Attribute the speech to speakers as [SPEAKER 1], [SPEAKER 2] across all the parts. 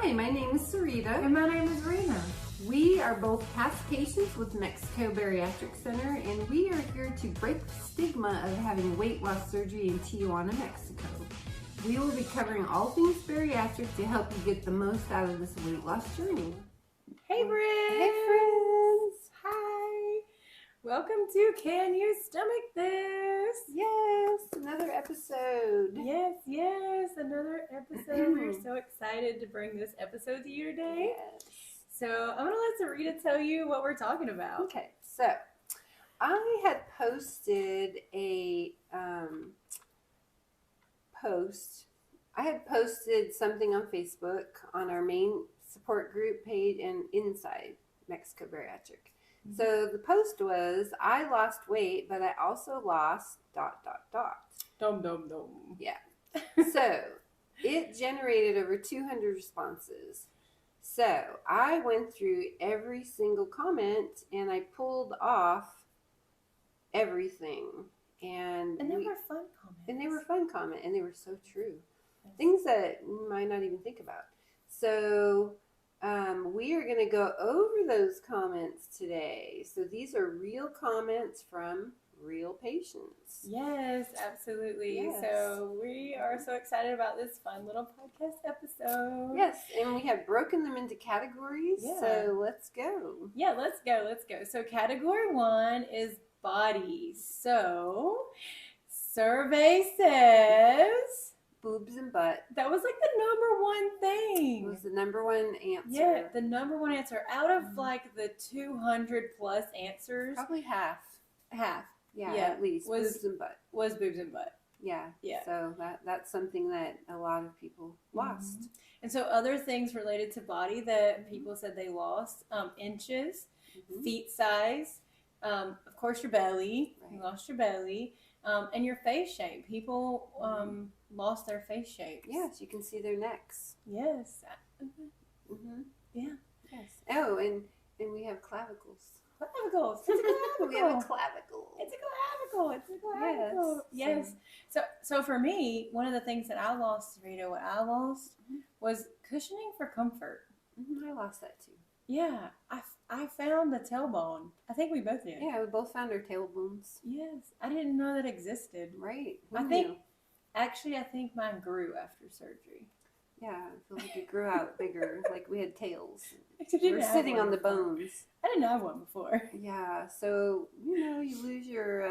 [SPEAKER 1] Hi, my name is Sarita.
[SPEAKER 2] And my name is Rena.
[SPEAKER 1] We are both past patients with Mexico Bariatric Center, and we are here to break the stigma of having weight loss surgery in Tijuana, Mexico. We will be covering all things bariatric to help you get the most out of this weight loss journey.
[SPEAKER 2] Hey, friends.
[SPEAKER 1] Hey, friends.
[SPEAKER 2] Hi. Welcome to Can You Stomach This?
[SPEAKER 1] Yes, another episode.
[SPEAKER 2] Yes, another episode. We're so excited to bring this episode to you today.
[SPEAKER 1] Yes.
[SPEAKER 2] So I'm going to let Sarita tell you what we're talking about.
[SPEAKER 1] Okay, so I had posted a post. I had posted something on Facebook on our main support group page and inside Mexico Bariatric. Mm-hmm. So the post was, I lost weight, but I also lost ...
[SPEAKER 2] Dum.
[SPEAKER 1] Yeah. So it generated over 200 responses. So I went through every single comment and I pulled off everything. And
[SPEAKER 2] they were fun comments.
[SPEAKER 1] And they were fun comments, and they were so true. Yes. Things that you might not even think about. So we are going to go over those comments today. So these are real comments from real patients.
[SPEAKER 2] Yes, absolutely.
[SPEAKER 1] Yes.
[SPEAKER 2] So we are so excited about this fun little podcast episode.
[SPEAKER 1] Yes, and we have broken them into categories.
[SPEAKER 2] Yeah.
[SPEAKER 1] So let's go.
[SPEAKER 2] Yeah, let's go. So category 1 is body. So survey says
[SPEAKER 1] boobs and butt.
[SPEAKER 2] That was like the number one thing.
[SPEAKER 1] It was the number one answer.
[SPEAKER 2] Yeah, the number one answer out of like the 200 plus answers.
[SPEAKER 1] Probably half. Yeah, at least boobs and butt.
[SPEAKER 2] Was boobs and butt.
[SPEAKER 1] Yeah. So that's something that a lot of people lost.
[SPEAKER 2] Mm-hmm. And so other things related to body that people said they lost, inches, feet size, of course your belly. Right. You lost your belly, and your face shape. People lost their face shapes.
[SPEAKER 1] Yes, you can see their necks.
[SPEAKER 2] Yes.
[SPEAKER 1] Yeah. Yes. Oh, and we have clavicles.
[SPEAKER 2] Clavicles.
[SPEAKER 1] It's a clavicle. We have a clavicle.
[SPEAKER 2] It's a clavicle. Yes. So for me, one of the things that I lost, Rita, what I lost was cushioning for comfort.
[SPEAKER 1] I lost that too.
[SPEAKER 2] Yeah. I found the tailbone. I think we both did.
[SPEAKER 1] Yeah, we both found our tailbones.
[SPEAKER 2] Yes. I didn't know that existed.
[SPEAKER 1] Right.
[SPEAKER 2] I think mine grew after surgery.
[SPEAKER 1] Yeah, I feel like it grew out bigger, like we had tails.
[SPEAKER 2] We
[SPEAKER 1] were sitting on the bones.
[SPEAKER 2] I didn't have one before.
[SPEAKER 1] Yeah, so, you lose your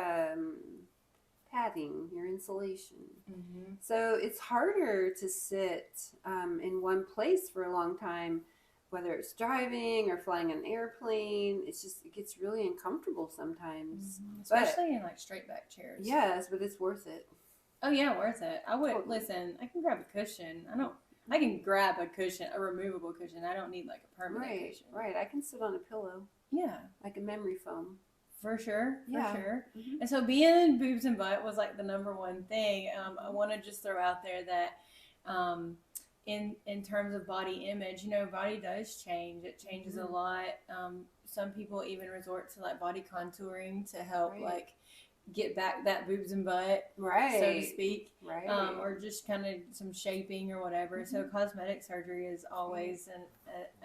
[SPEAKER 1] padding, your insulation. Mm-hmm. So it's harder to sit in one place for a long time, whether it's driving or flying an airplane. It gets really uncomfortable sometimes.
[SPEAKER 2] Mm-hmm. Especially in like straight back chairs.
[SPEAKER 1] Yes, but it's worth it.
[SPEAKER 2] Oh yeah, worth it. I would listen. I can grab a cushion. I can grab a cushion, a removable cushion. I don't need like a permanent cushion.
[SPEAKER 1] Right. I can sit on a pillow.
[SPEAKER 2] Yeah.
[SPEAKER 1] Like a memory foam.
[SPEAKER 2] For sure.
[SPEAKER 1] Mm-hmm.
[SPEAKER 2] And so being in boobs and butt was like the number one thing. I want to just throw out there that in terms of body image, body does change. It changes a lot. Some people even resort to like body contouring to help like get back that boobs and butt, so to speak, or just kind of some shaping or whatever. So cosmetic surgery is always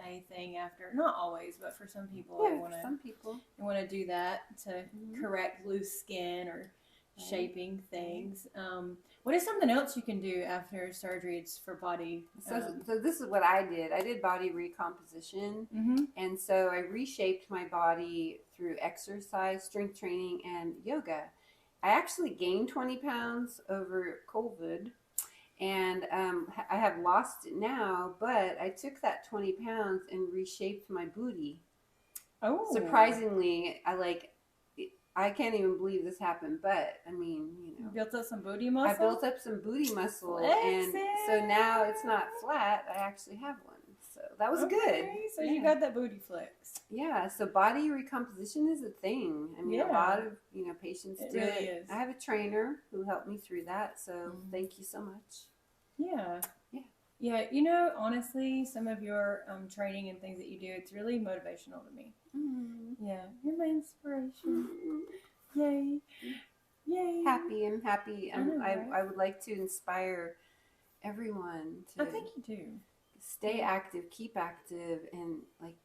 [SPEAKER 2] a thing after, not always, but for some people, they want to do that to correct loose skin or shaping things. What is something else you can do after surgery? It's for body.
[SPEAKER 1] So this is what I did. I did body recomposition, and so I reshaped my body through exercise, strength training, and yoga. I actually gained 20 pounds over COVID, and I have lost it now, but I took that 20 pounds and reshaped my booty. Oh. Surprisingly, I can't even believe this happened, but
[SPEAKER 2] You built up some booty muscle?
[SPEAKER 1] I built up some booty muscle, and so now it's not flat. I actually have one. So that was good.
[SPEAKER 2] So you got that booty flex.
[SPEAKER 1] Yeah. So body recomposition is a thing. A lot of patients do it. Really is. I have a trainer who helped me through that. So thank you so much.
[SPEAKER 2] Yeah. Honestly, some of your training and things that you do, it's really motivational to me. Yeah, you're my inspiration. Yay.
[SPEAKER 1] I'm happy. I would like to inspire everyone to.
[SPEAKER 2] I think you do.
[SPEAKER 1] stay active, keep active, and like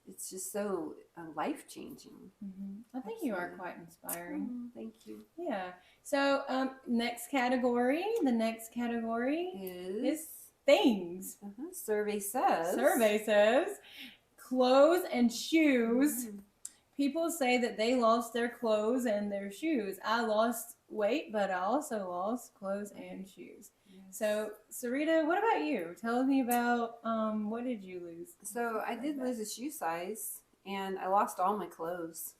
[SPEAKER 1] it's just so life changing.
[SPEAKER 2] I think you are quite inspiring.
[SPEAKER 1] Thank you.
[SPEAKER 2] Yeah. So next category. The next category is things.
[SPEAKER 1] Survey says
[SPEAKER 2] Clothes and shoes. People say that they lost their clothes and their shoes. I lost weight, but I also lost clothes and shoes. Yes. So, Sarita, what about you? Tell me about what did you lose?
[SPEAKER 1] So I did lose a shoe size, and I lost all my clothes.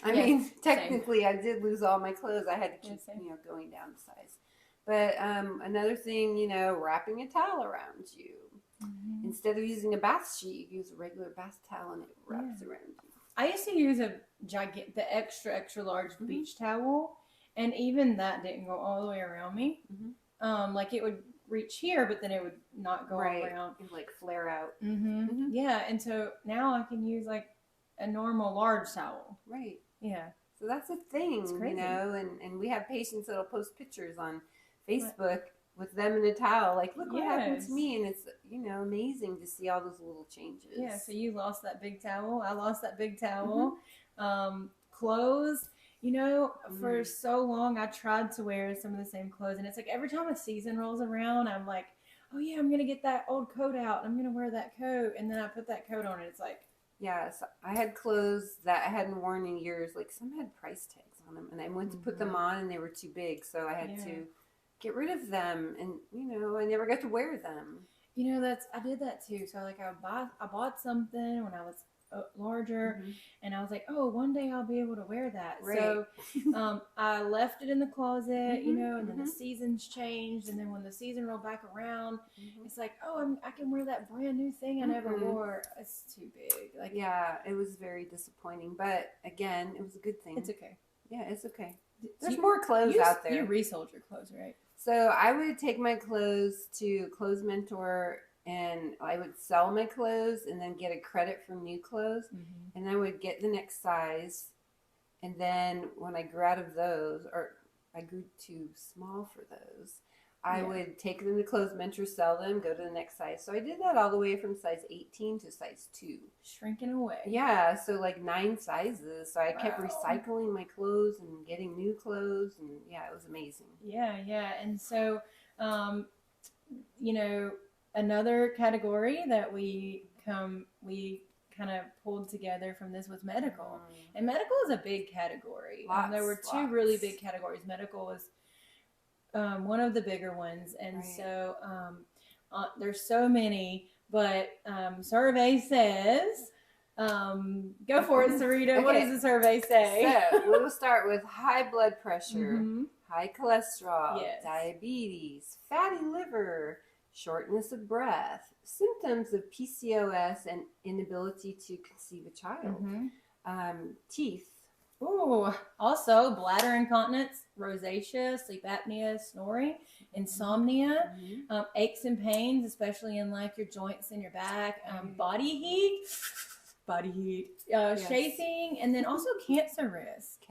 [SPEAKER 1] I mean, technically, I did lose all my clothes. I had to keep, going down the size. But another thing, wrapping a towel around you. Instead of using a bath sheet, you use a regular bath towel, and it wraps around you.
[SPEAKER 2] I used to use the extra large beach towel, and even that didn't go all the way around me. Like it would reach here, but then it would not go around.
[SPEAKER 1] It would like flare out.
[SPEAKER 2] Yeah, and so now I can use like a normal large towel.
[SPEAKER 1] Right.
[SPEAKER 2] Yeah.
[SPEAKER 1] So that's a thing, and we have patients that'll post pictures on Facebook with them in a towel, like, look what happened to me, and it's amazing to see all those little changes.
[SPEAKER 2] Yeah, so you lost that big towel. I lost that big towel. Clothes, for so long I tried to wear some of the same clothes, and it's like every time a season rolls around, I'm like, oh yeah, I'm gonna get that old coat out. I'm gonna wear that coat, and then I put that coat on, and it's like.
[SPEAKER 1] Yes, I had clothes that I hadn't worn in years. Like some had price tags on them, and I went to put them on, and they were too big, so I had to get rid of them, and I never got to wear them.
[SPEAKER 2] I did that too. So like I bought something when I was larger, and I was like, oh, one day I'll be able to wear that. Right. So I left it in the closet, and then the seasons changed, and then when the season rolled back around, it's like, oh, I can wear that brand new thing I never wore. It's too big. Like, yeah,
[SPEAKER 1] it was very disappointing, but again, it was a good thing.
[SPEAKER 2] It's okay.
[SPEAKER 1] Yeah, it's okay. There's more clothes out there.
[SPEAKER 2] You resold your clothes, right?
[SPEAKER 1] So I would take my clothes to Clothes Mentor, and I would sell my clothes and then get a credit for new clothes. And I would get the next size. And then when I grew out of those, or I grew too small for those, I would take them to Clothes Mentor, sell them, go to the next size. So I did that all the way from size 18 to size 2.
[SPEAKER 2] Shrinking away.
[SPEAKER 1] Yeah, so like 9 sizes. So I kept recycling my clothes and getting new clothes. And yeah, it was amazing.
[SPEAKER 2] Yeah. And so, another category that we kind of pulled together from this was medical. And medical is a big category. There were 2 really big categories. Medical was one of the bigger ones, and so there's so many, but survey says go for it, Sarita. Okay. What does the survey say?
[SPEAKER 1] So we'll start with high blood pressure, high cholesterol, diabetes, fatty liver, shortness of breath, symptoms of PCOS, and inability to conceive a child, teeth.
[SPEAKER 2] Ooh, also bladder incontinence, rosacea, sleep apnea, snoring, insomnia, aches and pains, especially in like your joints and your back, body heat, chafing, and then also cancer risk.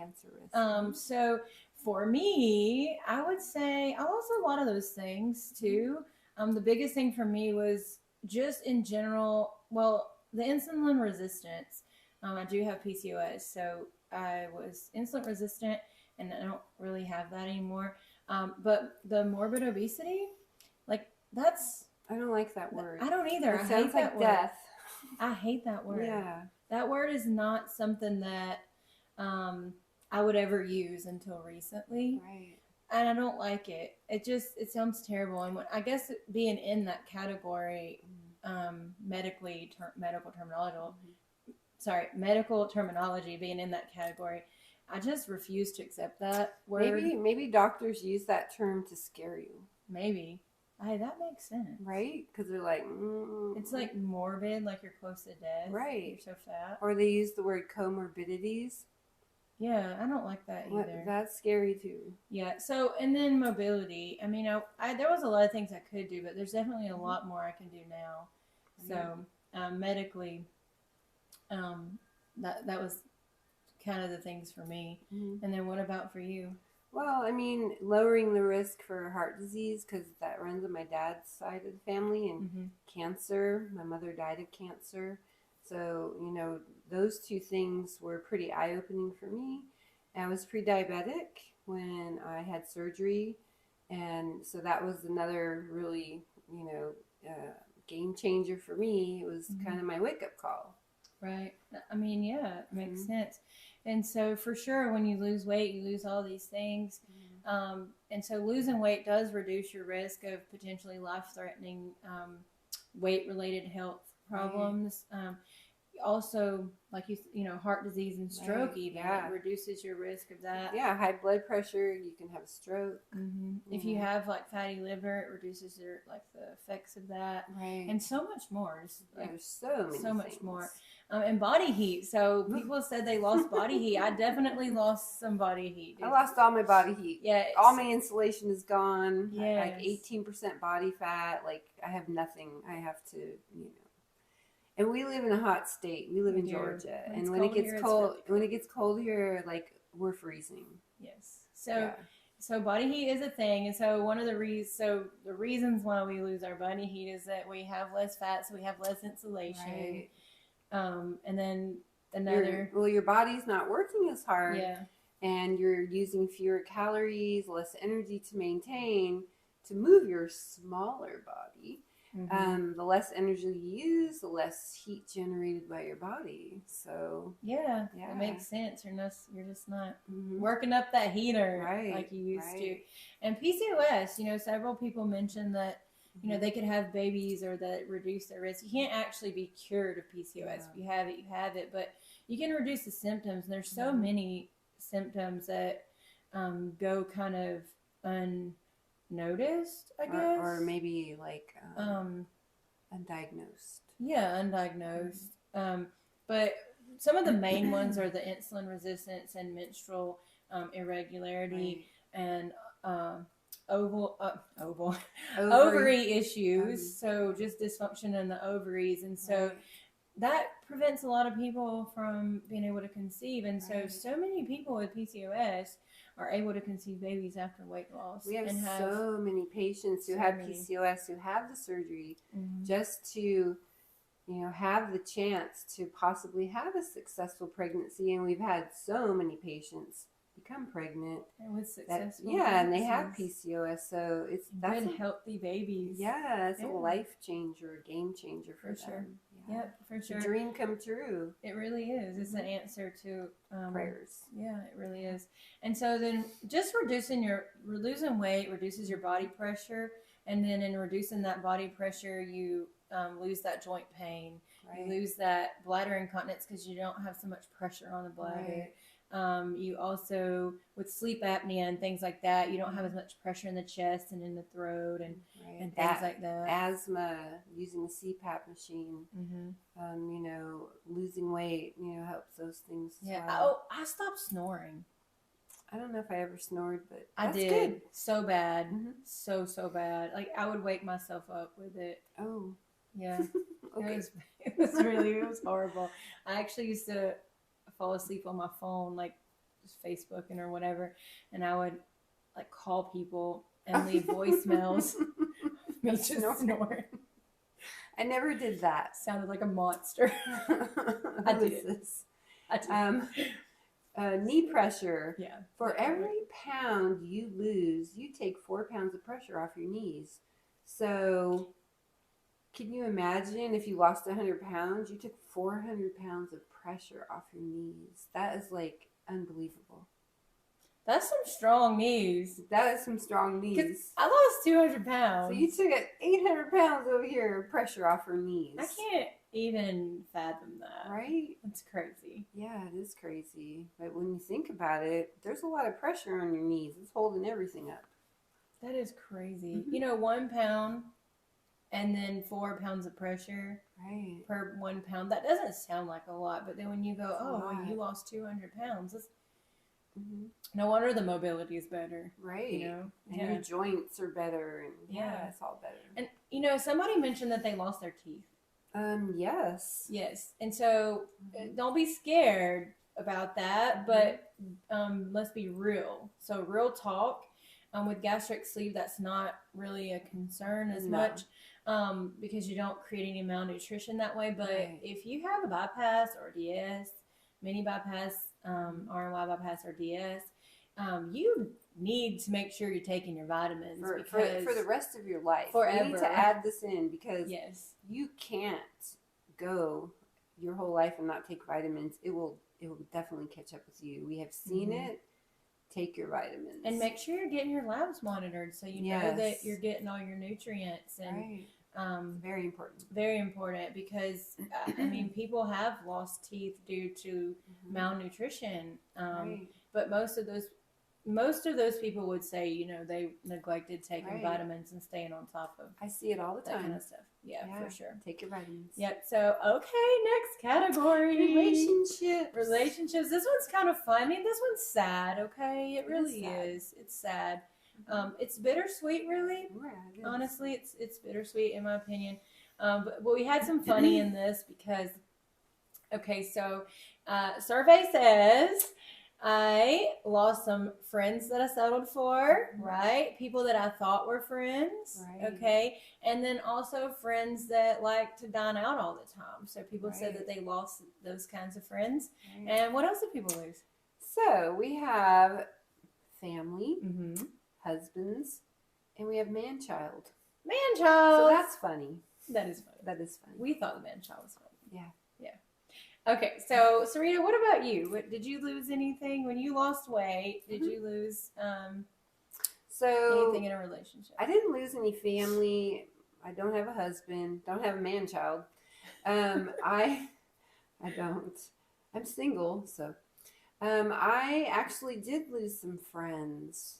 [SPEAKER 2] So for me, I would say I lost a lot of those things too. The biggest thing for me was just in general, the insulin resistance. I do have PCOS, so I was insulin resistant, and I don't really have that anymore. But the morbid obesity, like that's...
[SPEAKER 1] I don't like that word.
[SPEAKER 2] I don't either.
[SPEAKER 1] It sounds like death.
[SPEAKER 2] I hate that word.
[SPEAKER 1] Yeah.
[SPEAKER 2] That word is not something that I would ever use until recently.
[SPEAKER 1] Right.
[SPEAKER 2] And I don't like it. It sounds terrible. And I guess being in that category, medical terminology, being in that category, I just refuse to accept that word.
[SPEAKER 1] Maybe doctors use that term to scare you.
[SPEAKER 2] Maybe. Hey, that makes sense.
[SPEAKER 1] Right? Because they're like...
[SPEAKER 2] It's like morbid, like you're close to death.
[SPEAKER 1] Right.
[SPEAKER 2] You're so fat.
[SPEAKER 1] Or they use the word comorbidities.
[SPEAKER 2] Yeah, I don't like that either.
[SPEAKER 1] That's scary too.
[SPEAKER 2] Yeah. So, and then mobility. I mean, there was a lot of things I could do, but there's definitely a lot more I can do now. So, medically, that was kind of the things for me. And then what about for you?
[SPEAKER 1] Well, I mean, lowering the risk for heart disease because that runs on my dad's side of the family, and cancer. My mother died of cancer. So, those two things were pretty eye opening for me. I was pre diabetic when I had surgery. And so that was another really, game changer for me. It was kind of my wake up call.
[SPEAKER 2] Right. I mean, yeah, it makes sense. And so for sure, when you lose weight, you lose all these things. And so losing weight does reduce your risk of potentially life-threatening weight-related health problems. Right. Also, like heart disease and stroke, even it reduces your risk of that.
[SPEAKER 1] Yeah, high blood pressure, you can have a stroke.
[SPEAKER 2] If you have like fatty liver, it reduces the effects of that,
[SPEAKER 1] right?
[SPEAKER 2] And so much more.
[SPEAKER 1] There's so much
[SPEAKER 2] more. And body heat. So people said they lost body heat. I definitely lost some body heat.
[SPEAKER 1] I lost all my body heat.
[SPEAKER 2] Yeah,
[SPEAKER 1] all my insulation is gone.
[SPEAKER 2] Yeah,
[SPEAKER 1] like 18% body fat. Like I have nothing. I have to, And we live in a hot state. We live in Georgia, and when it gets cold, when it gets cold here, like we're freezing.
[SPEAKER 2] Yes. So body heat is a thing, and so one of the reasons why we lose our body heat is that we have less fat, so we have less insulation.
[SPEAKER 1] Right.
[SPEAKER 2] And then
[SPEAKER 1] your body's not working as hard.
[SPEAKER 2] Yeah.
[SPEAKER 1] And you're using fewer calories, less energy to maintain to move your smaller body. The less energy you use, the less heat generated by your body. So
[SPEAKER 2] yeah, it makes sense. You're just not working up that heater like you used to. And PCOS, several people mentioned that they could have babies or that reduce their risk. You can't actually be cured of PCOS. Yeah. If you have it, you have it, but you can reduce the symptoms. And there's so many symptoms that go kind of unnoticed, I guess,
[SPEAKER 1] or maybe like undiagnosed.
[SPEAKER 2] Yeah, undiagnosed. But some of the main ones are the insulin resistance and menstrual irregularity and ovary issues. So just dysfunction in the ovaries, and so that prevents a lot of people from being able to conceive. And so many people with PCOS are able to conceive babies after weight loss.
[SPEAKER 1] We have so many patients who have PCOS who have the surgery just to, have the chance to possibly have a successful pregnancy. And we've had so many patients become pregnant
[SPEAKER 2] and with successful
[SPEAKER 1] and they have PCOS. So that's
[SPEAKER 2] good, healthy babies.
[SPEAKER 1] Yeah, it's a life changer, a game changer for
[SPEAKER 2] sure.
[SPEAKER 1] them.
[SPEAKER 2] Yep, for sure.
[SPEAKER 1] A dream come true.
[SPEAKER 2] It really is. It's an answer to
[SPEAKER 1] prayers.
[SPEAKER 2] Yeah, it really is. And so then just losing weight reduces your body pressure. And then in reducing that body pressure, you lose that joint pain. Right. You lose that bladder incontinence because you don't have so much pressure on the bladder. Right. You also, with sleep apnea and things like that, you don't have as much pressure in the chest and in the throat and things like that.
[SPEAKER 1] Asthma, using the CPAP machine, losing weight, helps those things.
[SPEAKER 2] Yeah. Well. I stopped snoring.
[SPEAKER 1] I don't know if I ever snored, but
[SPEAKER 2] I did. Good. So bad. So bad. Like I would wake myself up with it.
[SPEAKER 1] Oh.
[SPEAKER 2] Yeah. Okay. It was horrible. I actually used to fall asleep on my phone, like just Facebooking or whatever, and I would like call people and leave voicemails. Me just snoring.
[SPEAKER 1] I never did that.
[SPEAKER 2] Sounded like a monster. I did
[SPEAKER 1] this. Knee pressure.
[SPEAKER 2] Yeah.
[SPEAKER 1] For every pound you lose, you take 4 pounds of pressure off your knees. So can you imagine if you lost 100 pounds, you took 400 pounds of pressure off your knees? That is like unbelievable.
[SPEAKER 2] That's some strong knees.
[SPEAKER 1] That is some strong knees.
[SPEAKER 2] I lost 200 pounds.
[SPEAKER 1] So you took 800 pounds over here of pressure off your knees.
[SPEAKER 2] I can't even fathom that.
[SPEAKER 1] Right?
[SPEAKER 2] It's crazy.
[SPEAKER 1] Yeah, it is crazy. But when you think about it, there's a lot of pressure on your knees. It's holding everything up.
[SPEAKER 2] That is crazy. 1 pound and then 4 pounds of pressure per 1 pound. That doesn't sound like a lot, but then when you go, you lost 200 pounds, that's no wonder the mobility is better.
[SPEAKER 1] Right. And your joints are better. And it's all better.
[SPEAKER 2] And, somebody mentioned that they lost their teeth.
[SPEAKER 1] Yes.
[SPEAKER 2] Yes. And so don't be scared about that, but let's be real. So real talk. With gastric sleeve, that's not really a concern as much because you don't create any malnutrition that way. But if you have a bypass or DS, mini bypass, RNY bypass or DS, you need to make sure you're taking your vitamins
[SPEAKER 1] for the rest of your life.
[SPEAKER 2] Forever.
[SPEAKER 1] You need to add this in because
[SPEAKER 2] yes,
[SPEAKER 1] you can't go your whole life and not take vitamins. It will definitely catch up with you. We have seen it. Take your vitamins
[SPEAKER 2] and make sure you're getting your labs monitored so you know that you're getting all your nutrients and
[SPEAKER 1] very important.
[SPEAKER 2] Very important because I mean people have lost teeth due to malnutrition, but most of those people would say they neglected taking vitamins and staying on top of.
[SPEAKER 1] I see it all the time.
[SPEAKER 2] That kind of stuff. Yeah, for sure.
[SPEAKER 1] Take your vitamins.
[SPEAKER 2] Yep. So okay, next category. Relationships. This one's kind of fun. I mean, this one's sad. Okay, it really is. It's sad. It's bittersweet, really.
[SPEAKER 1] Yeah,
[SPEAKER 2] honestly, it's bittersweet in my opinion. But we had some funny in this because. Okay, so survey says. I lost some friends that I settled for, right? People that I thought were friends, okay? And then also friends that like to dine out all the time. So people said that they lost those kinds of friends. And what else did people lose?
[SPEAKER 1] So we have family, husbands, and we have man-child.
[SPEAKER 2] Man-child!
[SPEAKER 1] So that's funny.
[SPEAKER 2] That is funny.
[SPEAKER 1] That is funny.
[SPEAKER 2] We thought the man-child was funny.
[SPEAKER 1] Yeah.
[SPEAKER 2] Okay, so Sarita, what about you? Did you lose anything when you lost weight? Did you lose anything in a relationship?
[SPEAKER 1] I didn't lose any family. I don't have a husband. Don't have a man-child. I don't. I'm single, so I actually did lose some friends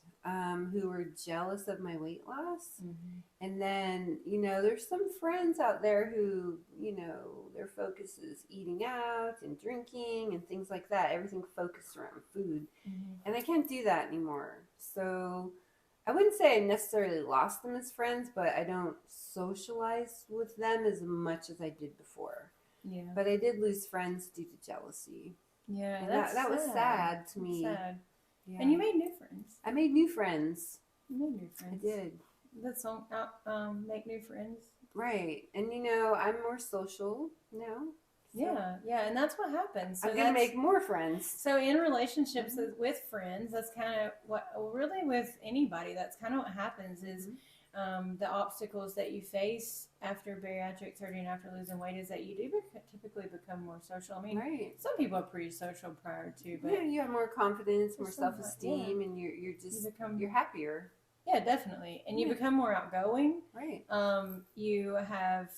[SPEAKER 1] who were jealous of my weight loss. And then, there's some friends out there who, their focus is eating out and drinking and things like that. Everything focused around food. And I can't do that anymore. So I wouldn't say I necessarily lost them as friends, but I don't socialize with them as much as I did before. Yeah. But I did lose friends due to jealousy.
[SPEAKER 2] Yeah,
[SPEAKER 1] and that was sad to me.
[SPEAKER 2] Sad. Yeah. And you made new friends.
[SPEAKER 1] I made new friends.
[SPEAKER 2] You made new friends.
[SPEAKER 1] I did.
[SPEAKER 2] That's all. Make new friends.
[SPEAKER 1] Right, and I'm more social now. So.
[SPEAKER 2] Yeah, and that's what happens. So
[SPEAKER 1] I'm gonna make more friends.
[SPEAKER 2] So in relationships with friends, that's kind of really with anybody. That's kind of what happens is. The obstacles that you face after bariatric surgery and after losing weight is that you do typically become more social. I mean, some people are pretty social prior to, but
[SPEAKER 1] you have more confidence, more self-esteem, and you're happier.
[SPEAKER 2] Yeah, definitely, and you become more outgoing.
[SPEAKER 1] Right.
[SPEAKER 2] You have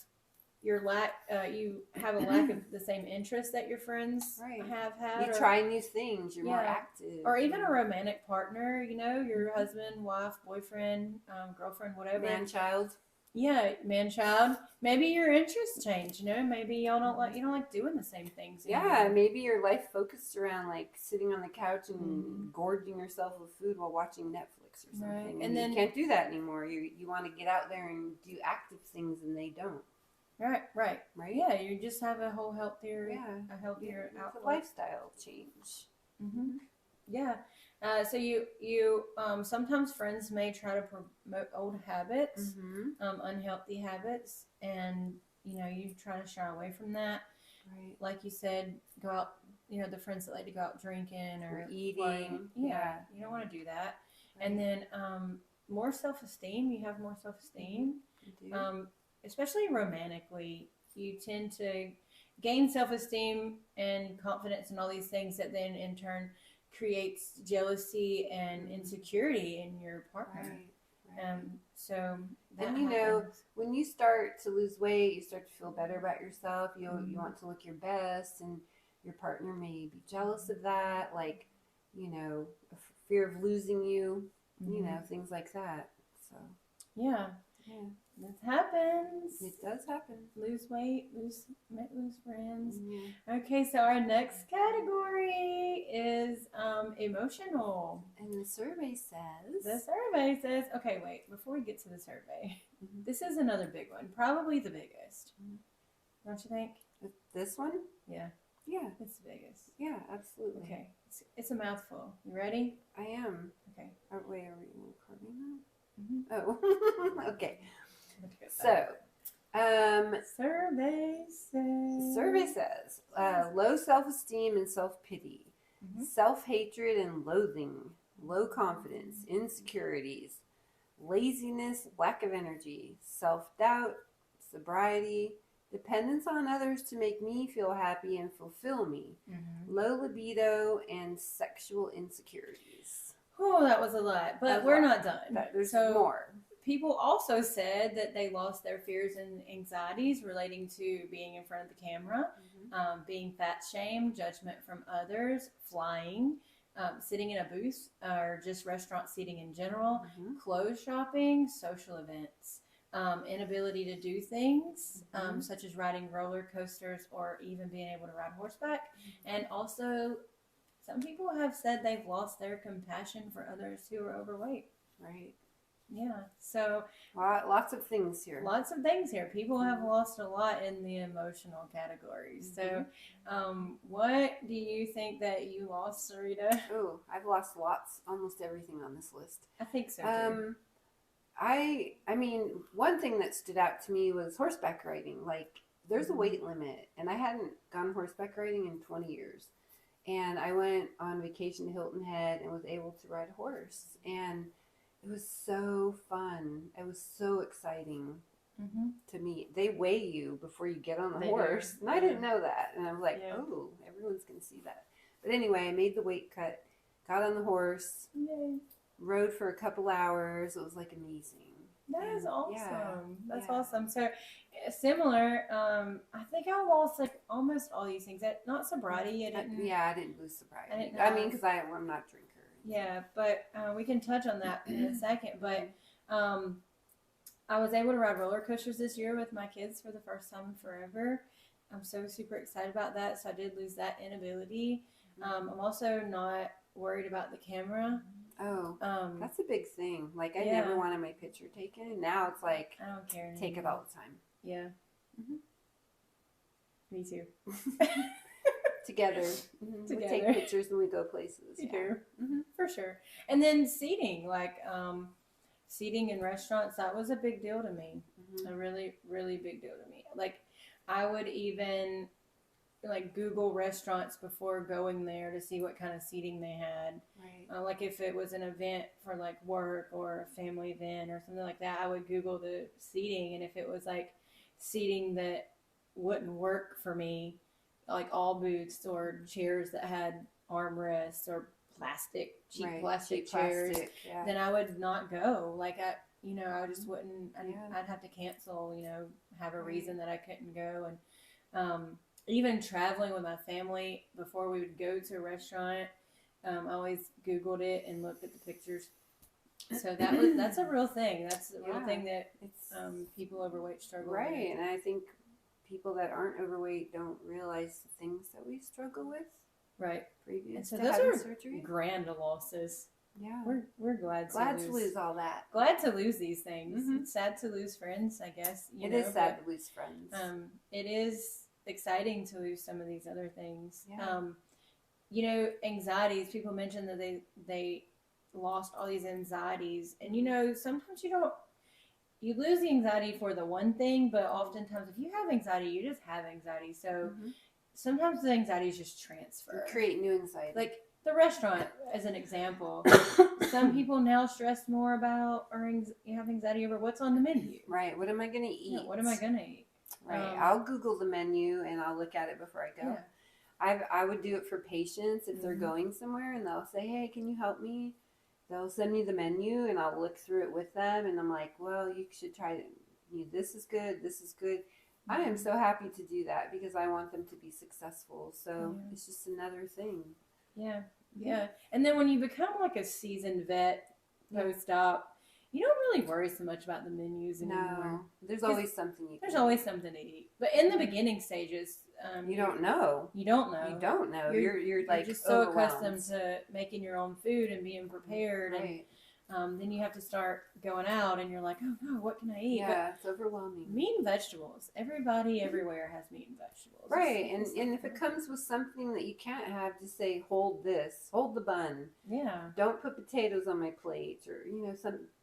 [SPEAKER 2] you have a lack of the same interests that your friends have had.
[SPEAKER 1] You try new things. You're more active.
[SPEAKER 2] Or even a romantic partner, your husband, wife, boyfriend, girlfriend, whatever.
[SPEAKER 1] Man-child.
[SPEAKER 2] Yeah, man-child. Maybe your interests change, Maybe you don't like doing the same things anymore.
[SPEAKER 1] Yeah, maybe your life focused around like sitting on the couch and gorging yourself with food while watching Netflix or something.
[SPEAKER 2] Right.
[SPEAKER 1] And then you can't do that anymore. You want to get out there and do active things and they don't.
[SPEAKER 2] Right. Yeah, you just have a whole healthier, outlook.
[SPEAKER 1] It's a lifestyle change.
[SPEAKER 2] Yeah. So you sometimes friends may try to promote old habits, unhealthy habits, and you try to shy away from that. Right. Like you said, go out. The friends that like to go out drinking or
[SPEAKER 1] eating.
[SPEAKER 2] Yeah, you don't want to do that. Right. And then more self-esteem. You have more self-esteem.
[SPEAKER 1] You do.
[SPEAKER 2] Especially romantically, you tend to gain self-esteem and confidence and all these things that then in turn creates jealousy and insecurity in your partner. Right. So that happens.
[SPEAKER 1] When you start to lose weight, you start to feel better about yourself. You want to look your best, and your partner may be jealous of that, like, fear of losing you, things like that. So
[SPEAKER 2] yeah. This happens.
[SPEAKER 1] It does happen.
[SPEAKER 2] Lose weight, lose friends. Yeah. Okay, so our next category is emotional.
[SPEAKER 1] And the survey says...
[SPEAKER 2] Okay, wait. Before we get to the survey, this is another big one. Probably the biggest. Don't you think?
[SPEAKER 1] This one?
[SPEAKER 2] Yeah.
[SPEAKER 1] Yeah.
[SPEAKER 2] It's the biggest.
[SPEAKER 1] Yeah, absolutely.
[SPEAKER 2] Okay. It's a mouthful. You ready?
[SPEAKER 1] I am.
[SPEAKER 2] Okay.
[SPEAKER 1] Oh, wait, are we recording
[SPEAKER 2] Mm-hmm.
[SPEAKER 1] now? Oh, okay. So, survey says low self-esteem and self-pity, self-hatred and loathing, low confidence, insecurities, laziness, lack of energy, self-doubt, sobriety, dependence on others to make me feel happy and fulfill me, low libido, and sexual insecurities.
[SPEAKER 2] Oh, that was a lot, but we're not done.
[SPEAKER 1] There's more.
[SPEAKER 2] People also said that they lost their fears and anxieties relating to being in front of the camera, being fat shamed, judgment from others, flying, sitting in a booth, or just restaurant seating in general, clothes shopping, social events, inability to do things such as riding roller coasters or even being able to ride horseback. And also, some people have said they've lost their compassion for others who are overweight.
[SPEAKER 1] Right.
[SPEAKER 2] Yeah, so
[SPEAKER 1] lots of things here.
[SPEAKER 2] Lots of things here. People have lost a lot in the emotional categories. So, what do you think that you lost, Sarita?
[SPEAKER 1] Oh, I've lost almost everything on this list.
[SPEAKER 2] I think so too.
[SPEAKER 1] I mean, one thing that stood out to me was horseback riding. Like, there's a weight limit, and I hadn't gone horseback riding in 20 years. And I went on vacation to Hilton Head and was able to ride a horse, and it was so fun. It was so exciting to me. They weigh you before you get on the horse. And I didn't know that. And I was like, oh, everyone's going to see that. But anyway, I made the weight cut, got on the horse, rode for a couple hours. It was like amazing.
[SPEAKER 2] That is awesome. That's awesome. So similar, I think I lost like almost all these things. Not sobriety. I
[SPEAKER 1] didn't lose sobriety. I mean, because I'm not a drinker.
[SPEAKER 2] Yeah, but we can touch on that in a second. But I was able to ride roller coasters this year with my kids for the first time in forever. I'm so super excited about that. So I did lose that inability. I'm also not worried about the camera.
[SPEAKER 1] Oh, that's a big thing. Like, I never wanted my picture taken. Now it's like,
[SPEAKER 2] I don't care anymore.
[SPEAKER 1] Take it all the time.
[SPEAKER 2] Yeah. Me too.
[SPEAKER 1] Together. We take pictures when we go places.
[SPEAKER 2] For sure. And then seating, like seating in restaurants, that was a big deal to me. A really, really big deal to me. Like, I would even like Google restaurants before going there to see what kind of seating they had. Right. Like if it was an event for like work or a family event or something like that, I would Google the seating, and if it was like seating that wouldn't work for me, like all booths or chairs that had armrests or cheap plastic chairs, then I would not go. Like I just wouldn't. I'd have to cancel. Have a reason that I couldn't go. And even traveling with my family, before we would go to a restaurant, I always Googled it and looked at the pictures. So that's a real thing. That's a real thing that people overweight struggle with.
[SPEAKER 1] Right, and I think people that aren't overweight don't realize the things that we struggle with.
[SPEAKER 2] Right.
[SPEAKER 1] Previous
[SPEAKER 2] to
[SPEAKER 1] having
[SPEAKER 2] those are
[SPEAKER 1] surgery.
[SPEAKER 2] Grand losses.
[SPEAKER 1] Yeah.
[SPEAKER 2] We're glad
[SPEAKER 1] to lose all that.
[SPEAKER 2] Glad to lose these things. It's sad to lose friends, I guess.
[SPEAKER 1] It is sad to lose friends.
[SPEAKER 2] It is exciting to lose some of these other things.
[SPEAKER 1] Yeah.
[SPEAKER 2] Anxieties, people mention that they lost all these anxieties, and sometimes you lose the anxiety for the one thing, but oftentimes if you have anxiety, you just have anxiety. So sometimes the anxieties just transfer.
[SPEAKER 1] You create new anxiety.
[SPEAKER 2] Like the restaurant, as an example. Some people now stress more about or have anxiety over what's on the menu.
[SPEAKER 1] Right. What am I going to eat?
[SPEAKER 2] Yeah, what am I going to eat?
[SPEAKER 1] Right. I'll Google the menu and I'll look at it before I go. Yeah. I would do it for patients if they're going somewhere and they'll say, hey, can you help me? They'll send me the menu and I'll look through it with them. And I'm like, well, you should try it. This is good. This is good. I am so happy to do that because I want them to be successful. So it's just another thing.
[SPEAKER 2] Yeah. Yeah. And then when you become like a seasoned vet post-op, you don't really worry so much about the menus anymore.
[SPEAKER 1] No, there's always something you can
[SPEAKER 2] There's always something to eat. But in the beginning stages,
[SPEAKER 1] you don't know.
[SPEAKER 2] You don't know.
[SPEAKER 1] You don't know. You're like
[SPEAKER 2] just so accustomed to making your own food and being prepared.
[SPEAKER 1] Right.
[SPEAKER 2] then you have to start going out and you're like, oh no, what can I eat?
[SPEAKER 1] Yeah, it's overwhelming.
[SPEAKER 2] Meat and vegetables. Everybody everywhere has meat and vegetables.
[SPEAKER 1] Right. And if it comes with something that you can't have, just say, hold this, hold the bun.
[SPEAKER 2] Yeah.
[SPEAKER 1] Don't put potatoes on my plate, or,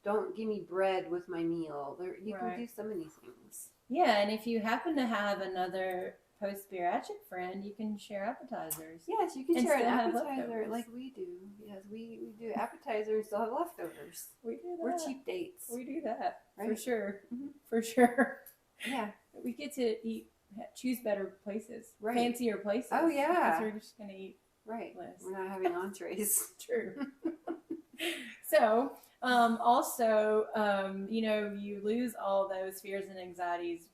[SPEAKER 1] don't give me bread with my meal. You can do so many things.
[SPEAKER 2] Yeah, and if you happen to have another post-bariatric friend, you can share appetizers.
[SPEAKER 1] Yes, you can share an appetizer like we do. Yes, we do appetizer and still have leftovers.
[SPEAKER 2] We do that.
[SPEAKER 1] We're cheap dates.
[SPEAKER 2] We do that,
[SPEAKER 1] right?
[SPEAKER 2] For sure. Mm-hmm. For sure.
[SPEAKER 1] Yeah.
[SPEAKER 2] We get to choose better places.
[SPEAKER 1] Right.
[SPEAKER 2] Fancier places.
[SPEAKER 1] Oh, yeah.
[SPEAKER 2] Because we're just going to eat less.
[SPEAKER 1] We're not having entrees.
[SPEAKER 2] True. So, also, you lose all those fears and anxieties,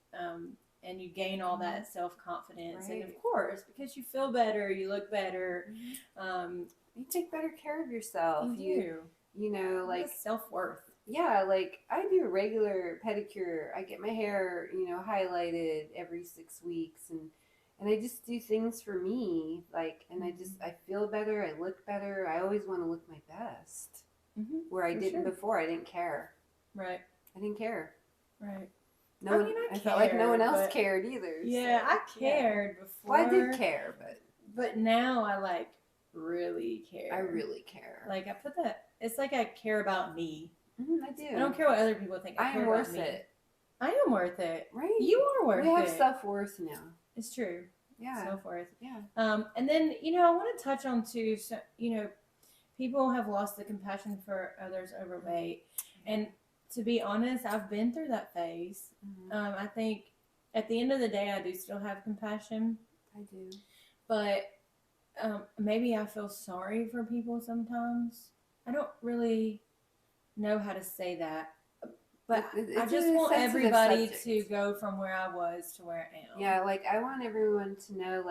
[SPEAKER 2] and you gain all that self-confidence.
[SPEAKER 1] Right.
[SPEAKER 2] And of course, because you feel better, you look better.
[SPEAKER 1] You take better care of yourself.
[SPEAKER 2] You
[SPEAKER 1] do. Like
[SPEAKER 2] self-worth.
[SPEAKER 1] Yeah, like I do a regular pedicure. I get my hair, highlighted every 6 weeks, and I just do things for me. Like, and I feel better. I look better. I always want to look my best.
[SPEAKER 2] Mm-hmm.
[SPEAKER 1] Where I didn't before. I didn't care.
[SPEAKER 2] Right.
[SPEAKER 1] I didn't care.
[SPEAKER 2] Right.
[SPEAKER 1] I felt like no one else cared either.
[SPEAKER 2] Yeah, so, I cared before.
[SPEAKER 1] Well, I did care,
[SPEAKER 2] but now I really care.
[SPEAKER 1] I really care.
[SPEAKER 2] Like I put that. It's like I care about me.
[SPEAKER 1] Mm-hmm, I do.
[SPEAKER 2] I don't care what other people think. I care
[SPEAKER 1] worth
[SPEAKER 2] about me.
[SPEAKER 1] it.
[SPEAKER 2] I am worth it.
[SPEAKER 1] Right.
[SPEAKER 2] You are worth it.
[SPEAKER 1] We have self-worth now.
[SPEAKER 2] It's true.
[SPEAKER 1] Yeah.
[SPEAKER 2] Self-worth.
[SPEAKER 1] Yeah.
[SPEAKER 2] And then I want to touch on too. So, people have lost the compassion for others overweight, and to be honest, I've been through that phase. Mm-hmm. I think at the end of the day, I do still have compassion.
[SPEAKER 1] I do.
[SPEAKER 2] But maybe I feel sorry for people sometimes. I don't really know how to say that. But I just want everybody to go from where I was to where I am.
[SPEAKER 1] Yeah, like I want everyone to know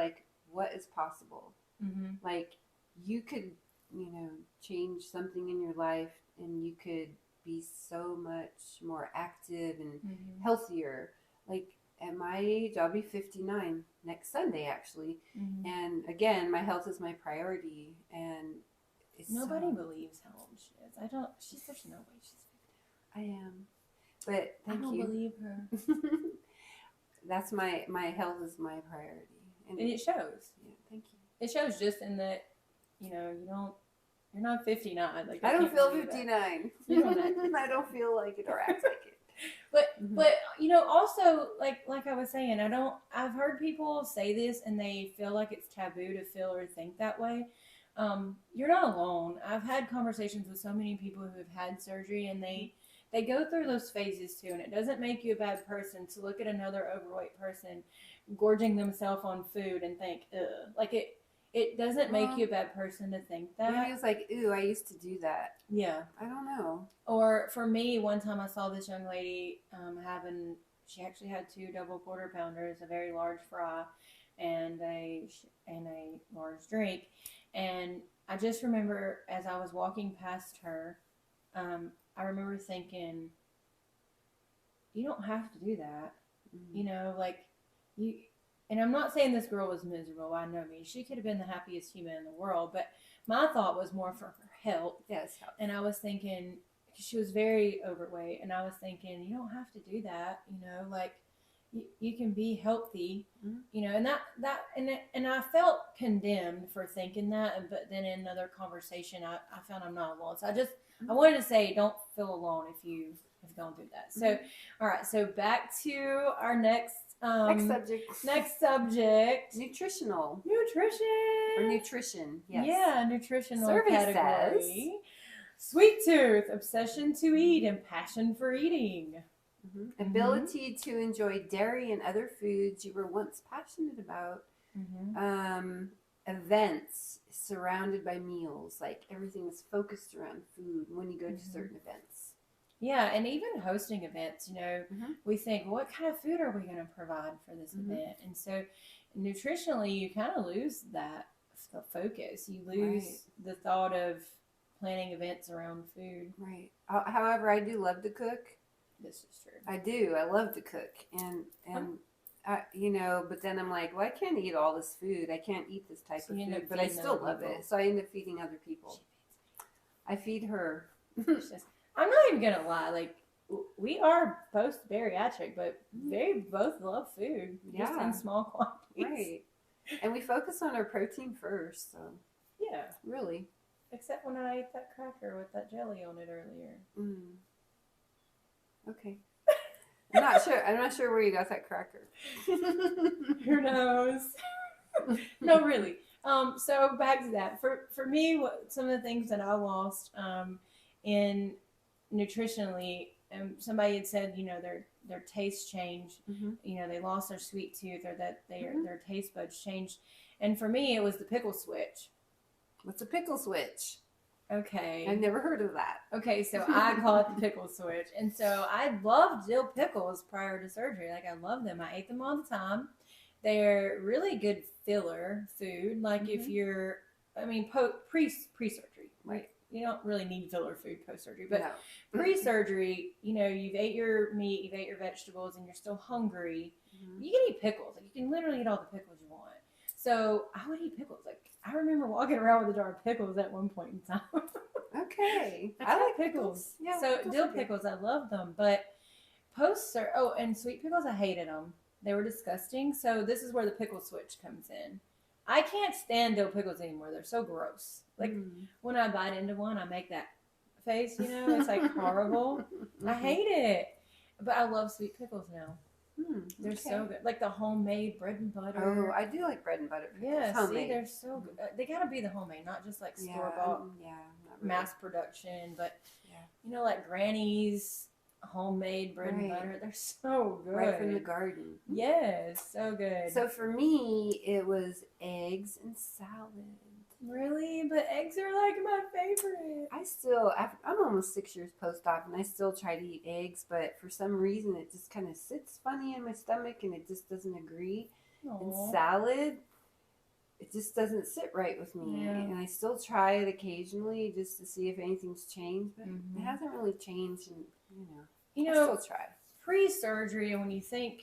[SPEAKER 1] what is possible.
[SPEAKER 2] Mm-hmm.
[SPEAKER 1] Like you could, change something in your life, and you could be so much more active and healthier. Like at my age, I'll be 59 next Sunday, actually. Mm-hmm. And again, my health is my priority. And
[SPEAKER 2] nobody believes how old she is. There's no way she's
[SPEAKER 1] 50. I am. But
[SPEAKER 2] I don't believe her.
[SPEAKER 1] That's my health is my priority.
[SPEAKER 2] And it shows.
[SPEAKER 1] Yeah, thank you.
[SPEAKER 2] It shows just in that, you're not 59. Like
[SPEAKER 1] I don't feel 59.
[SPEAKER 2] You don't act
[SPEAKER 1] I don't feel like it or act like it.
[SPEAKER 2] But also like I was saying, I've heard people say this and they feel like it's taboo to feel or think that way. You're not alone. I've had conversations with so many people who have had surgery, and they go through those phases too, and it doesn't make you a bad person to look at another overweight person gorging themselves on food and think, ugh. Like it doesn't make you a bad person to think that.
[SPEAKER 1] Maybe it's like, ooh, I used to do that.
[SPEAKER 2] Yeah.
[SPEAKER 1] I don't know.
[SPEAKER 2] Or for me, one time I saw this young lady she actually had 2 double quarter pounders, a very large fry, and a large drink. And I just remember as I was walking past her, I remember thinking, you don't have to do that. Mm-hmm. And I'm not saying this girl was miserable. I know me. She could have been the happiest human in the world. But my thought was more for her health.
[SPEAKER 1] Yes.
[SPEAKER 2] And I was thinking, because she was very overweight, and I was thinking, you don't have to do that. You can be healthy. Mm-hmm. And I felt condemned for thinking that. But then in another conversation, I found I'm not alone. So I wanted to say, don't feel alone if you have gone through that. So, all right. So back to our next subject. Nutrition.
[SPEAKER 1] Or nutrition. Yes.
[SPEAKER 2] Yeah, nutritional
[SPEAKER 1] Survey
[SPEAKER 2] category.
[SPEAKER 1] Says,
[SPEAKER 2] sweet tooth, obsession to eat, and passion for eating.
[SPEAKER 1] Mm-hmm. Ability to enjoy dairy and other foods you were once passionate about. Mm-hmm. Events surrounded by meals, like everything is focused around food when you go to certain events.
[SPEAKER 2] Yeah, and even hosting events, we think, what kind of food are we going to provide for this event? And so nutritionally, you kind of lose that focus. You lose the thought of planning events around food.
[SPEAKER 1] Right. However, I do love to cook.
[SPEAKER 2] This is true.
[SPEAKER 1] I do. I love to cook. But then I'm like, well, I can't eat all this food. I can't eat this type of food, but I still love it. So I end up feeding other people. I feed her.
[SPEAKER 2] I'm not even gonna lie. Like we are post bariatric, but they both love food, just in small quantities.
[SPEAKER 1] Right. And we focus on our protein first. So
[SPEAKER 2] yeah,
[SPEAKER 1] really.
[SPEAKER 2] Except when I ate that cracker with that jelly on it earlier.
[SPEAKER 1] Okay. I'm not sure where you got that cracker.
[SPEAKER 2] Who knows? No, really. So back to that. For me, some of the things that I lost in nutritionally, somebody had said, their taste changed. They lost their sweet tooth, or that their taste buds changed. And for me, it was the pickle switch.
[SPEAKER 1] What's a pickle switch?
[SPEAKER 2] Okay.
[SPEAKER 1] I've never heard of that.
[SPEAKER 2] Okay, so I call it the pickle switch. And so I loved dill pickles prior to surgery. Like, I love them. I ate them all the time. They're really good filler food. Like, if you're, pre-surgery.
[SPEAKER 1] Right.
[SPEAKER 2] You don't really need filler food post-surgery. But pre-surgery, you've ate your meat, you've ate your vegetables, and you're still hungry. You can eat pickles. Like, you can literally eat all the pickles you want. So I would eat pickles. Like, I remember walking around with a jar of pickles at one point in time.
[SPEAKER 1] Okay.
[SPEAKER 2] I like pickles. Yeah, so dill pickles, I love them. But and sweet pickles, I hated them. They were disgusting. So this is where the pickle switch comes in. I can't stand dill pickles anymore. They're so gross. Like, when I bite into one, I make that face, it's like horrible. I hate it. But I love sweet pickles now. They're so good. Like the homemade bread and butter.
[SPEAKER 1] Oh, I do like bread and butter pickles.
[SPEAKER 2] Yeah,
[SPEAKER 1] homemade.
[SPEAKER 2] See, they're so good. They gotta be the homemade, not just like store-bought mass production. But, like Granny's homemade bread and butter. They're so good.
[SPEAKER 1] Right from the garden.
[SPEAKER 2] Yes, so good.
[SPEAKER 1] So for me, it was eggs and salad.
[SPEAKER 2] Really? But eggs are like my favorite.
[SPEAKER 1] I'm almost 6 years post-op, and I still try to eat eggs, but for some reason it just kind of sits funny in my stomach, and it just doesn't agree. Aww. And salad, it just doesn't sit right with me. Yeah. And I still try it occasionally just to see if anything's changed, but it hasn't really changed, and I still try.
[SPEAKER 2] Pre-surgery, when you think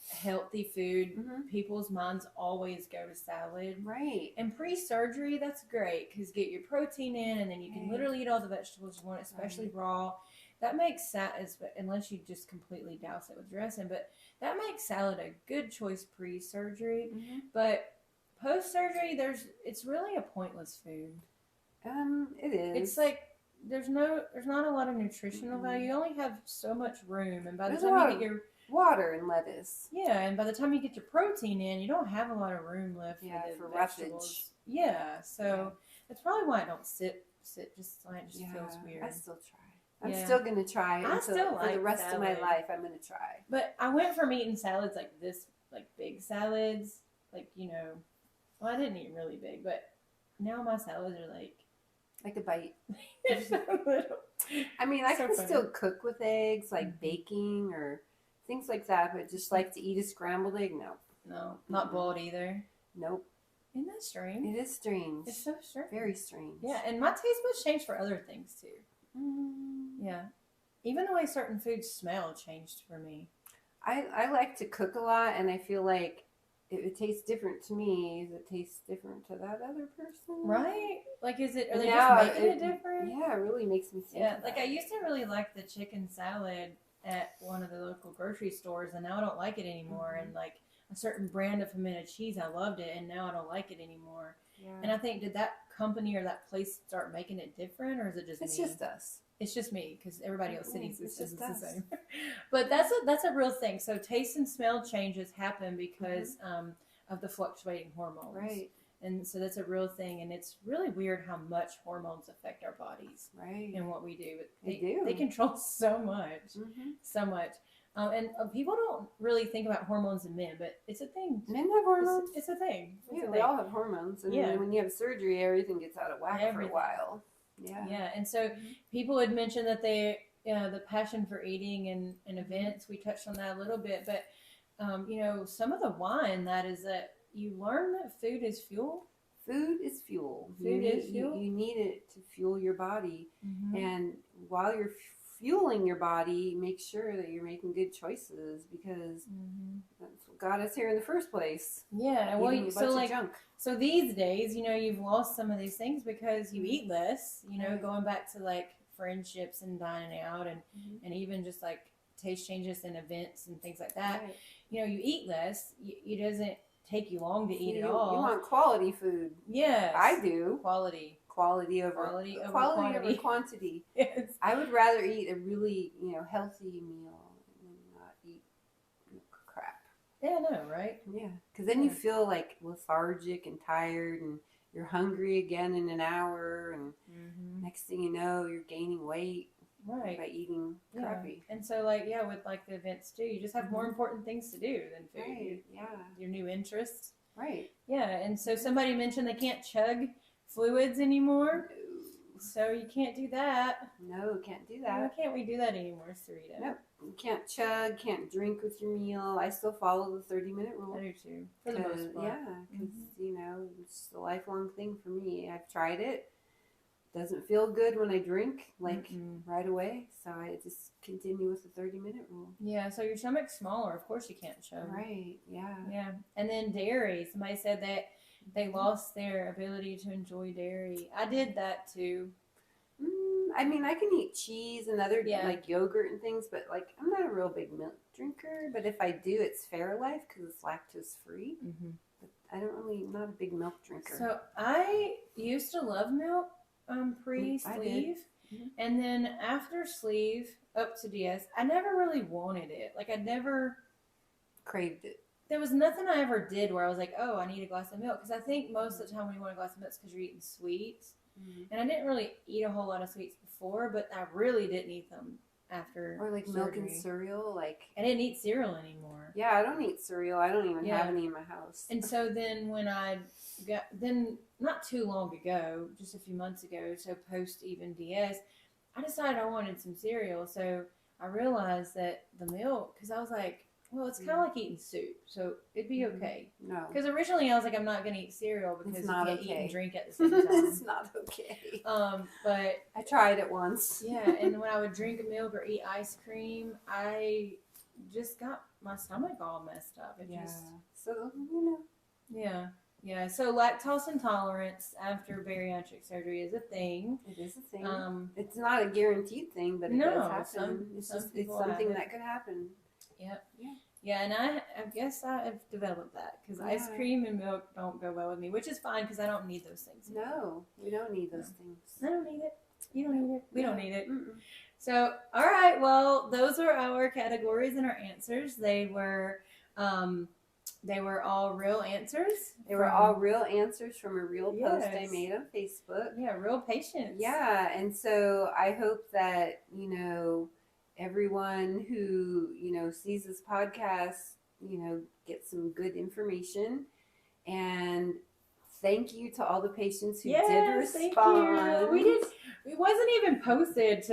[SPEAKER 2] healthy food, people's minds always go to salad.
[SPEAKER 1] Right.
[SPEAKER 2] And pre-surgery, that's great because get your protein in, and then you can literally eat all the vegetables you want, especially raw. That makes salad, unless you just completely douse it with dressing, but that makes salad a good choice pre-surgery. But post-surgery, it's really a pointless food.
[SPEAKER 1] It is.
[SPEAKER 2] It's like there's not a lot of nutritional value. You only have so much room, and by the time you get your
[SPEAKER 1] water and lettuce.
[SPEAKER 2] Yeah, and by the time you get your protein in, you don't have a lot of room left for vegetables. Roughage. Yeah, so that's probably why I don't sit. Just feels weird.
[SPEAKER 1] I still try. I'm still gonna try for the rest of my life. I'm gonna try.
[SPEAKER 2] But I went from eating salads like this, like big salads, like well, I didn't eat really big, but now my salads are
[SPEAKER 1] like a bite.
[SPEAKER 2] Just a little.
[SPEAKER 1] I mean, I can still cook with eggs, like baking or things like that, but just like to eat a scrambled egg, no.
[SPEAKER 2] No, not boiled either.
[SPEAKER 1] Nope.
[SPEAKER 2] Isn't that strange?
[SPEAKER 1] It is strange.
[SPEAKER 2] It's so strange.
[SPEAKER 1] Very strange.
[SPEAKER 2] Yeah, and my taste buds change for other things too. Yeah. Even the way certain foods smell changed for me.
[SPEAKER 1] I like to cook a lot, and I feel like it tastes different to me. It tastes different to that other person.
[SPEAKER 2] Right? Like, are they just making it different?
[SPEAKER 1] Yeah, it really makes me think.
[SPEAKER 2] Yeah, like I used to really like the chicken salad at one of the local grocery stores, and now I don't like it anymore. And like a certain brand of pimento cheese, I loved it, and now I don't like it anymore. Yeah. And I think, did that company or that place start making it different, or is it just me?
[SPEAKER 1] It's just us.
[SPEAKER 2] It's just me, because everybody else thinks it's just the same. But that's a real thing. So taste and smell changes happen because of the fluctuating hormones.
[SPEAKER 1] Right.
[SPEAKER 2] And so that's a real thing, and it's really weird how much hormones affect our bodies.
[SPEAKER 1] Right.
[SPEAKER 2] And what we do.
[SPEAKER 1] They do.
[SPEAKER 2] They control so much. So much. And people don't really think about hormones in men, but it's a thing.
[SPEAKER 1] Men have hormones?
[SPEAKER 2] It's a thing.
[SPEAKER 1] We all have hormones. And when you have surgery, everything gets out of whack for a while. Yeah.
[SPEAKER 2] Yeah. And so people had mentioned that the passion for eating and events, we touched on that a little bit, but some of the wine that you learn that food is fuel.
[SPEAKER 1] Food is fuel.
[SPEAKER 2] Food is fuel.
[SPEAKER 1] You need it to fuel your body. And while you're fueling your body, make sure that you're making good choices, because that's what got us here in the first place.
[SPEAKER 2] Yeah. Well,
[SPEAKER 1] of junk.
[SPEAKER 2] So these days, you've lost some of these things because you eat less, going back to like friendships and dining out and even just like taste changes in events and things like that.
[SPEAKER 1] Right.
[SPEAKER 2] You know, you eat less. It doesn't take you long to eat at
[SPEAKER 1] You
[SPEAKER 2] all.
[SPEAKER 1] want quality food.
[SPEAKER 2] Yes.
[SPEAKER 1] I do. Quality over quantity.
[SPEAKER 2] Yes.
[SPEAKER 1] I would rather eat a really, healthy meal than not eat crap.
[SPEAKER 2] Yeah, I know, right?
[SPEAKER 1] Yeah, because then you feel like lethargic and tired, and you're hungry again in an hour, and next thing you know, you're gaining weight by eating crappy.
[SPEAKER 2] And so, with like the events too, you just have more important things to do than food.
[SPEAKER 1] Right.
[SPEAKER 2] Your new interests.
[SPEAKER 1] Right.
[SPEAKER 2] Yeah, and so somebody mentioned they can't chug fluids anymore.
[SPEAKER 1] No.
[SPEAKER 2] So you can't do that.
[SPEAKER 1] No, can't do that.
[SPEAKER 2] Why can't we do that anymore, Sarita?
[SPEAKER 1] Nope. You can't chug, can't drink with your meal. I still follow the 30-minute rule.
[SPEAKER 2] I do too, for the most part.
[SPEAKER 1] Yeah, because, it's a lifelong thing for me. I've tried it. Doesn't feel good when I drink, right away. So I just continue with the 30-minute rule.
[SPEAKER 2] Yeah, so your stomach's smaller. Of course you can't chug.
[SPEAKER 1] Right, yeah.
[SPEAKER 2] Yeah, and then dairy. Somebody said that they lost their ability to enjoy dairy. I did that too.
[SPEAKER 1] I mean, I can eat cheese and other like yogurt and things, but I'm not a real big milk drinker. But if I do, it's Fairlife because it's lactose free. But not a big milk drinker.
[SPEAKER 2] So I used to love milk pre-sleeve, and then after sleeve up to DS, I never really wanted it. I never
[SPEAKER 1] craved it.
[SPEAKER 2] There was nothing I ever did where I was like, oh, I need a glass of milk. Because I think most of the time when you want a glass of milk, it's because you're eating sweets. And I didn't really eat a whole lot of sweets before, but I really didn't eat them after
[SPEAKER 1] Or
[SPEAKER 2] surgery.
[SPEAKER 1] milk and cereal.
[SPEAKER 2] I didn't eat cereal anymore.
[SPEAKER 1] Yeah, I don't eat cereal. I don't even have any in my house.
[SPEAKER 2] And so then when not too long ago, just a few months ago, so post even DS, I decided I wanted some cereal. So I realized that the milk, because I was like, well, it's kind of like eating soup, so it'd be okay.
[SPEAKER 1] No.
[SPEAKER 2] Because originally I was like, I'm not going to eat cereal because you can't eat and drink at the same time.
[SPEAKER 1] It's not okay.
[SPEAKER 2] But
[SPEAKER 1] I tried it once.
[SPEAKER 2] Yeah, and when I would drink milk or eat ice cream, I just got my stomach all messed up. Yeah. So lactose intolerance after bariatric surgery is a thing.
[SPEAKER 1] It is a thing. It's not a guaranteed thing, but it does happen. It's something that could happen.
[SPEAKER 2] Yep. Yeah, and I guess I have developed that because ice cream and milk don't go well with me, which is fine because I don't need those things.
[SPEAKER 1] No, we don't need those things.
[SPEAKER 2] I don't need it. You don't need it. We don't need it. So, all right. Well, those were our categories and our answers. They were all real answers.
[SPEAKER 1] They were all real answers from a real post I made on Facebook.
[SPEAKER 2] Yeah, real patients.
[SPEAKER 1] Yeah, and so I hope that, everyone who, sees this podcast, gets some good information. And thank you to all the patients who did respond.
[SPEAKER 2] Thank you. It wasn't even posted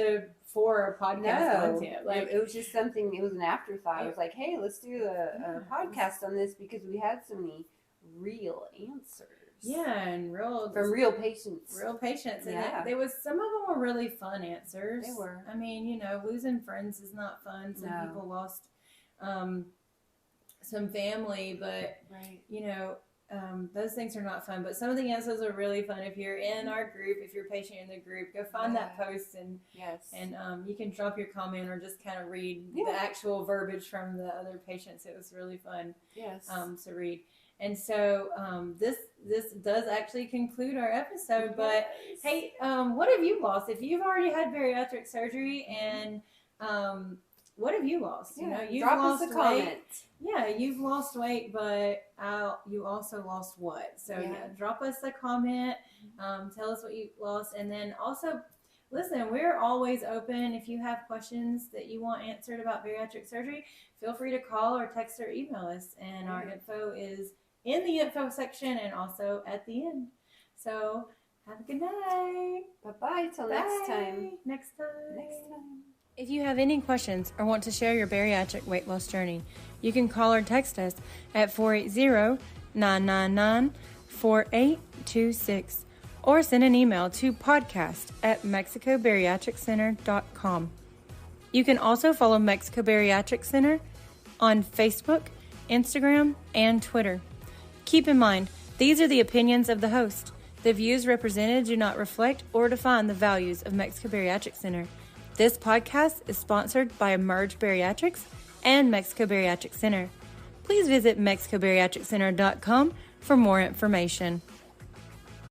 [SPEAKER 2] for podcast content.
[SPEAKER 1] It was just something, it was an afterthought. It was like, hey, let's do a podcast on this because we had so many real answers.
[SPEAKER 2] Yeah, and
[SPEAKER 1] from real patients.
[SPEAKER 2] Real patients. And there was, some of them were really fun answers.
[SPEAKER 1] They were.
[SPEAKER 2] I mean, losing friends is not fun. Some people lost some family, but, those things are not fun. But some of the answers are really fun. If you're in our group, if you're a patient in the group, go find that post and you can drop your comment or just kind of read the actual verbiage from the other patients. It was really fun to read. And so this does actually conclude our episode. But hey, what have you lost? If you've already had bariatric surgery, and what have you lost? You've
[SPEAKER 1] drop
[SPEAKER 2] lost
[SPEAKER 1] us a comment.
[SPEAKER 2] Yeah, you've lost weight, but you also lost what? So drop us a comment. Tell us what you lost, and then also, listen, we're always open. If you have questions that you want answered about bariatric surgery, feel free to call or text or email us. And our info is in the info section and also at the end. So have a good night.
[SPEAKER 1] Bye-bye. Till next time.
[SPEAKER 2] Next time. If you have any questions or want to share your bariatric weight loss journey, you can call or text us at 480-999-4826 or send an email to podcast@mexicobariatriccenter.com. You can also follow Mexico Bariatric Center on Facebook, Instagram, and Twitter. Keep in mind, these are the opinions of the host The views represented do not reflect or define the values of Mexico Bariatric Center. This podcast is sponsored by Emerge Bariatrics and Mexico Bariatric Center. Please visit MexicoBariatricCenter.com for more information.